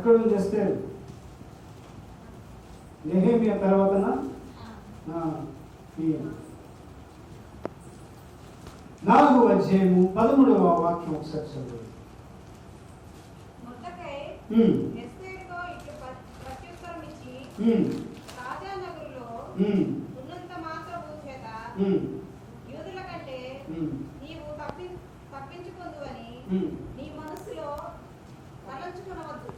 ఎక్కడ నుంచి చేస్తారు? నెహెమియా తర్వాతన 4వ అధ్యాయము 13వ వాక్యం ఒకసారి చదువు. ఉన్నంత మాత్రము చేత యూదుల కంటే నీవు తప్పించుకొందువని నీ మనసులో తలంచుకొనవద్దు.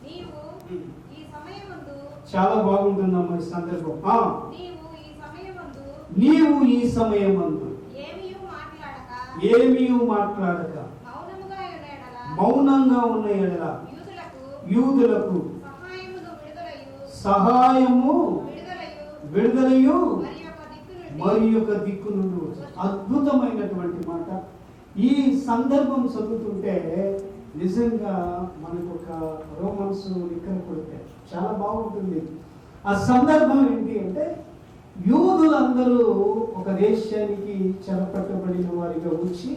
నీవు ఈ సమయమందు చాలా బాగుంటుందమ్మా ఈ సందర్భం. నీవు ఈ సమయమందు ఏమీ మాట్లాడక మౌనంగా ఉన్న ఎడల యూదులకు సహాయము విడుదలయు మరి యొక్క దిక్కు నుండి. అద్భుతమైనటువంటి మాట. ఈ సందర్భం చదువుతుంటే నిజంగా మనకు ఒక రోమన్స్ ఇక్కడ కొడితే చాలా బాగుంటుంది. ఆ సందర్భం ఏంటి అంటే, యూదులందరూ ఒక దేశానికి చెరపట్టబడిన వారిగా వచ్చి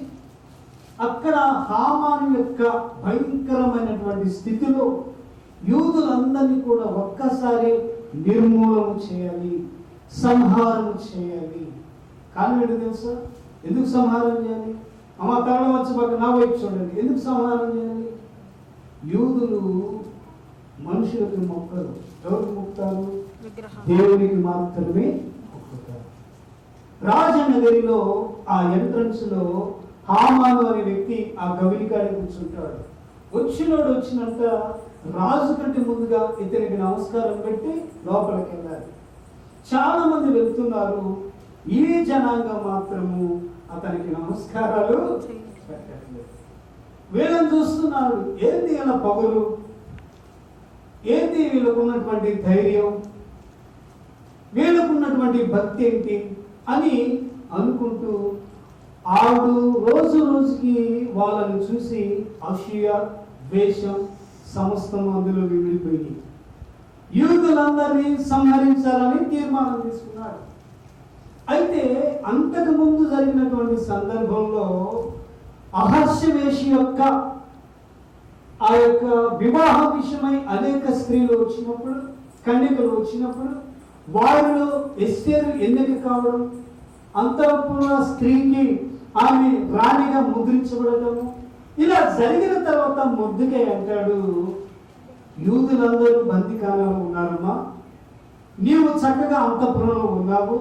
అక్కడ హామాను యొక్క భయంకరమైనటువంటి స్థితిలో యూదులందరినీ కూడా ఒక్కసారి నిర్మూలన చేయాలి, సంహారం చేయాలి. కానీ ఏంటో తెలుసా? ఎందుకు సంహారం చేయాలి? అమ్మ తరణ వచ్చి పక్క నా వైపు చూడండి. ఎందుకు సంహారం చేయాలి? యూదులు మనుషులకు మొక్కరు. ఎవరికి మొక్కుతారు? దేవునికి మాత్రమే మొక్కుతారు. రాజనగరిలో ఆ ఎంట్రన్స్ లో హామాను అనే వ్యక్తి ఆ గవిలికాడి కూర్చుంటాడు. వచ్చినంత రాజు కంటే ముందుగా ఇతనికి నమస్కారం పెట్టి లోపలికి వెళ్ళాలి. చాలా మంది వెళ్తున్నారు. ఈ జనాంగం మాత్రము అతనికి నమస్కారాలు పెట్టట్లేదు. వీళ్ళని చూస్తున్నాడు. ఏంది ఇలా పొగరు, ఏంది వీళ్ళకున్నటువంటి ధైర్యం, వీళ్ళకున్నటువంటి భక్తి ఏంటి అని అనుకుంటూ ఆడు రోజు రోజుకి వాళ్ళని చూసి అసూయ, ద్వేషం సమస్తం అందులో విడిపోయి యూదులందరినీ సంహరించాలని తీర్మానం తీసుకున్నాడు. అయితే అంతకు ముందు జరిగినటువంటి సందర్భంలో అహర్షవేషి యొక్క ఆ యొక్క వివాహ విషయమై అనేక స్త్రీలు వచ్చినప్పుడు, కన్యకలు వచ్చినప్పుడు వారిలో ఎస్తేరు ఎన్నిక కావడం, అంతఃపుర స్త్రీకి ఆమె రాణిగా ముద్రించబడటము, ఇలా జరిగిన తర్వాత మొర్దెకై అంటాడు, యూదులందరూ బందికాలలో ఉన్నారమ్మా, నీవు చక్కగా అంతఃపురంలో ఉన్నావు,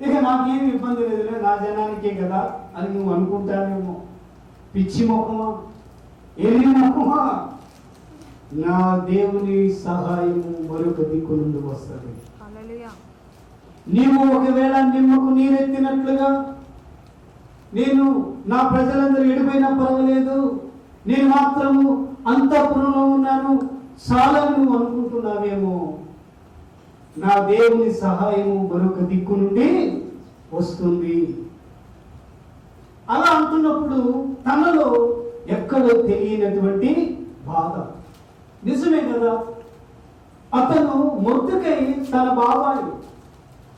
ఇక నాకేమి ఇబ్బంది లేదులే, నా జనానికే కదా అని నువ్వు అనుకుంటావేమో. పిచ్చి మొహమా, ఎన్ని మొహమా, నా దేవుని సహాయము మరొక దిక్కు నుండి వస్తుంది. నీవు ఒకవేళ నిమ్మకు నీరెత్తినట్లుగా నేను నా ప్రజలందరూ ఎడిపోయినా పర్వాలేదు, నేను మాత్రము అంతఃపురంలో ఉన్నాను చాలని నువ్వు అనుకుంటున్నావేమో. నా దేవుని సహాయము మరొక దిక్కు నుండి వస్తుంది. అలా అంటున్నప్పుడు తనలో ఎక్కడో తెలియనటువంటి బాధ. నిజమే కదా, అతను మొర్దెకై తన బాబాయి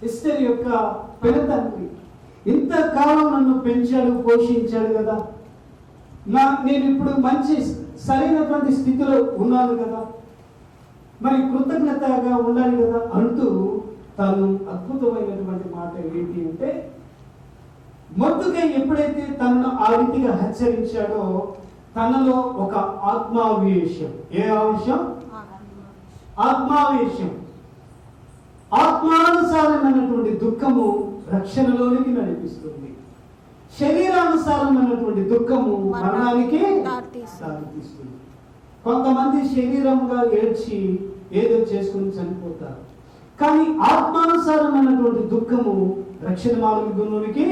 ఎస్తేరు యొక్క పెద్దతండ్రి, ఇంతకాలం నన్ను పెంచాడు, పోషించాడు కదా, నేను ఇప్పుడు మంచి సరైనటువంటి స్థితిలో ఉన్నాను కదా, మరి కృతజ్ఞతగా ఉండాలి కదా అంటూ తను అద్భుతమైనటువంటి మాట ఏంటి అంటే, మొర్దెకై ఎప్పుడైతే తనను ఆ రీతిగా హెచ్చరించాడో తనలో ఒక ఆత్మావేశం. ఏ ఆవేశం? ఆత్మావేశం. ఆత్మానుసారమైనటువంటి దుఃఖము రక్షణలోనికి నడిపిస్తుంది, శరీరానుసారమైనటువంటి దుఃఖము మరణానికి దారితీస్తుంది. కొంతమంది శరీరంగా ఏడ్చి ఏదో చేసుకుని చనిపోతారు, కానీ ఆత్మానుసారమైనటువంటి దుఃఖము రక్షణ మార్గంలోనికి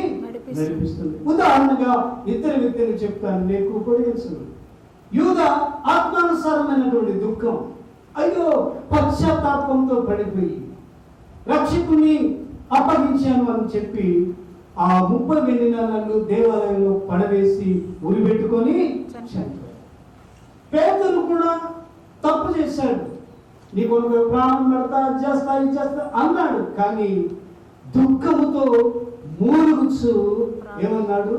నడిపిస్తుంది. ఉదాహరణగా ఇద్దరు వ్యక్తులు చెప్తాను, నీకు పొడిగించను. యూద ఆత్మానుసారమైనటువంటి దుఃఖం, అయ్యో పశ్చాత్తాపంతో పడిపోయి రక్షకుని అప్పగించాను అని చెప్పి ఆ 30 వెండి నాణాలు దేవాలయంలో పడవేసి ఉరిపెట్టుకొని చనిపోయాడు. పేతురు కూడా తప్పు చేశాడు, నీకు ప్రాణం పెడతా, ఇది చేస్తా అన్నాడు, కానీ దుఃఖముతో మూలుగుచ్చు ఏమన్నాడు?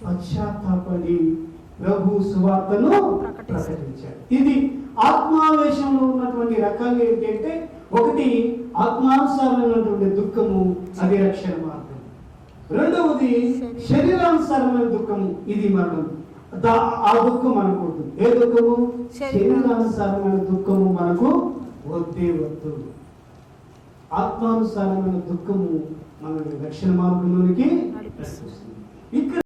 పశ్చాత్తాపడి ప్రభు సువార్తను ప్రకటించాడు. ఇది ఆత్మావేశంలో ఉన్నటువంటి రకాలు ఏంటంటే, ఒకటి ఆత్మానుసారమైనటువంటి దుఃఖము, అది రక్షణ మార్గం. రెండవది శరీరానుసారమైన దుఃఖము, ఇది మరణం. ఆ దుఃఖం మనకు వద్దు. ఏ దుఃఖము? శరీరానుసారమైన దుఃఖము మనకు వద్దే వద్దు. ఆత్మానుసారమైన దుఃఖము మనల్ని రక్షణ మార్గంలోనికి నడిపిస్తుంది. ఇక్కడ